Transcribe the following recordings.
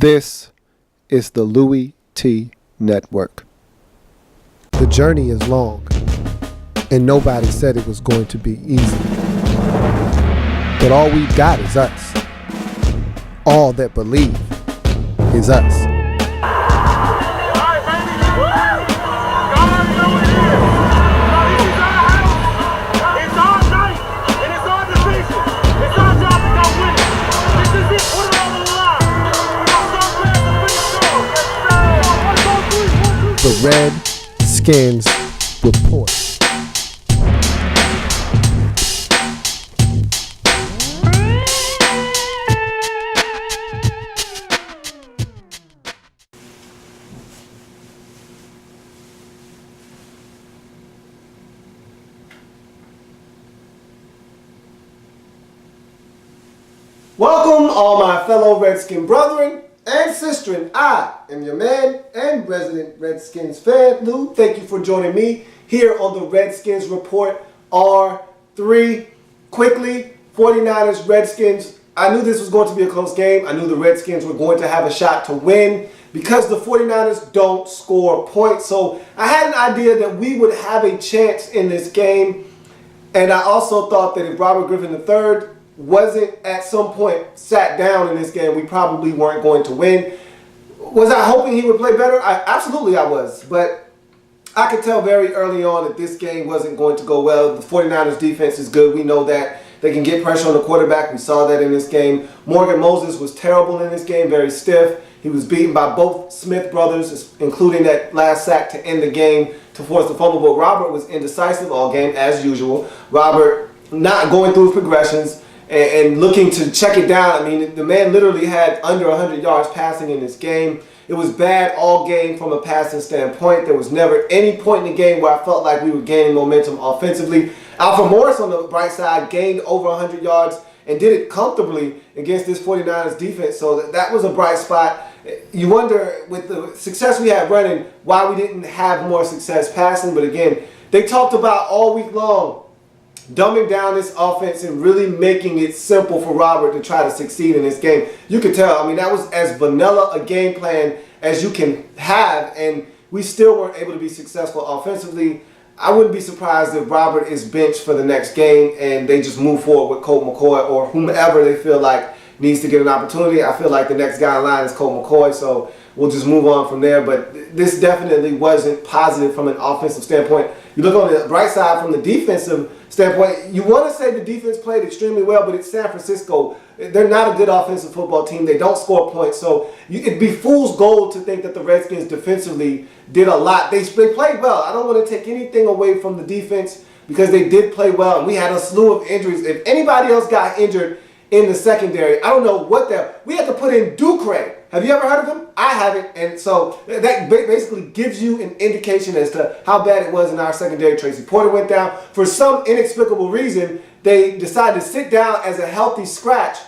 This is the Louie T Network. The journey is long, and nobody said it was going to be easy. But all we got is us. All that believe is us. The Redskins Report. Welcome, all my fellow Redskin brethren and sisterin. I am your man and resident Redskins fan, Lou. Thank you for joining me here on the Redskins Report R3. Quickly, 49ers, Redskins. I knew this was going to be a close game. I knew the Redskins were going to have a shot to win because the 49ers don't score points. So I had an idea that we would have a chance in this game. And I also thought that if Robert Griffin III wasn't at some point sat down in this game, we probably weren't going to win. Was I hoping he would play better? Absolutely I was. But I could tell very early on that this game wasn't going to go well. The 49ers defense is good. We know that. They can get pressure on the quarterback. We saw that in this game. Morgan Moses was terrible in this game, very stiff. He was beaten by both Smith brothers, including that last sack to end the game to force the fumble. But Robert was indecisive all game, as usual. Robert not going through his progressions and looking to check it down. I mean, the man literally had under 100 yards passing in this game. It was bad all game from a passing standpoint. There was never any point in the game where I felt like we were gaining momentum offensively. Alfred Morris on the bright side gained over 100 yards and did it comfortably against this 49ers defense. So that was a bright spot. You wonder, with the success we had running, why we didn't have more success passing. But again, they talked about all week long dumbing down this offense and really making it simple for Robert to try to succeed in this game. You could tell, I mean, that was as vanilla a game plan as you can have, and we still weren't able to be successful offensively. I wouldn't be surprised if Robert is benched for the next game and they just move forward with Colt McCoy or whomever they feel like needs to get an opportunity. I feel like the next guy in line is Colt McCoy, so we'll just move on from there. But this definitely wasn't positive from an offensive standpoint. You look on the bright side from the defensive standpoint, you want to say the defense played extremely well, but it's San Francisco. They're not a good offensive football team. They don't score points. So it'd be fool's gold to think that the Redskins defensively did a lot. They played well. I don't want to take anything away from the defense because they did play well. And we had a slew of injuries. If anybody else got injured in the secondary, I don't know what that. We had to put in Ducre. Have you ever heard of him? I haven't, and so that basically gives you an indication as to how bad it was in our secondary. Tracy Porter went down. For some inexplicable reason, they decided to sit down as a healthy scratch.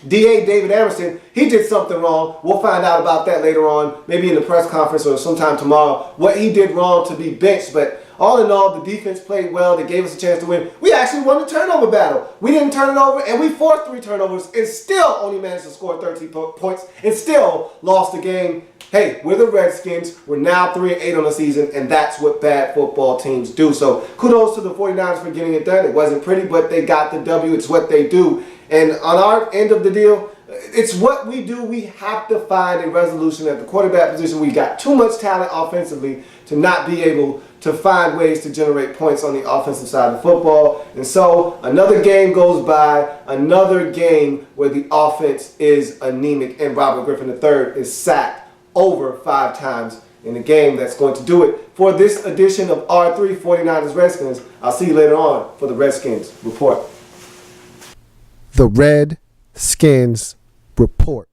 D.A. David Amerson, he did something wrong. We'll find out about that later on, maybe in the press conference or sometime tomorrow, what he did wrong to be benched. But all in all, the defense played well. They gave us a chance to win. We actually won the turnover battle. We didn't turn it over, and we forced 3 turnovers and still only managed to score 13 points and still lost the game. Hey, we're the Redskins. We're now 3-8 on the season, and that's what bad football teams do. So kudos to the 49ers for getting it done. It wasn't pretty, but they got the W. It's what they do. And on our end of the deal, it's what we do. We have to find a resolution at the quarterback position. We got too much talent offensively to not be able to find ways to generate points on the offensive side of football. And so another game goes by, another game where the offense is anemic and Robert Griffin III is sacked over 5 times in the game. That's going to do it for this edition of R3 49ers Redskins. I'll see you later on for the Redskins Report. The Redskins Report.